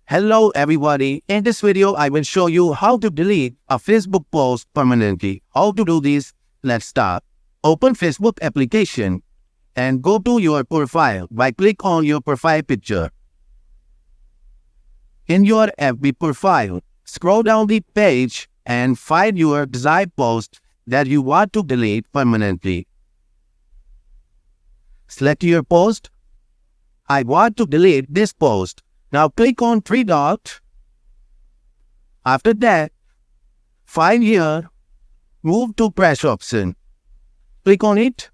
Hello everybody, in this video I will show you how to delete a Facebook post permanently. How to do this? Let's start. Open Facebook application and go to your profile by click on your profile picture. In your FB profile, scroll down the page and find your desired post that you want to delete permanently. Select your post. I want to delete this post. Now click on three dots. After that, find here, move to press option. Click on it.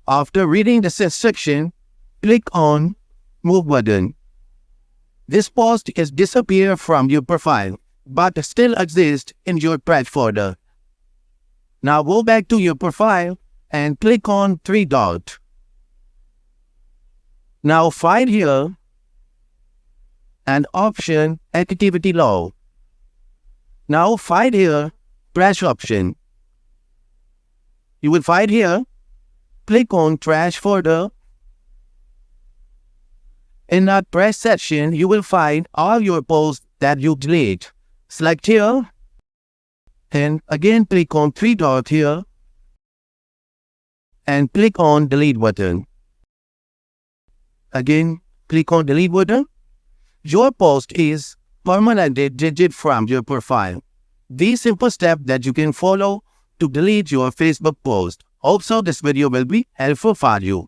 After reading the section, click on move button. This post is disappear from your profile, but still exists in your trash folder. Now go back to your profile and click on three dots. Now find here an option activity log. Now find here trash option. You will find here, click on trash folder. In that trash section, you will find all your posts that you delete. Select here and again click on three dots here and click on delete button. Again, click on delete button. Your post is permanently deleted from your profile. These simple steps that you can follow to delete your Facebook post. Also, this video will be helpful for you.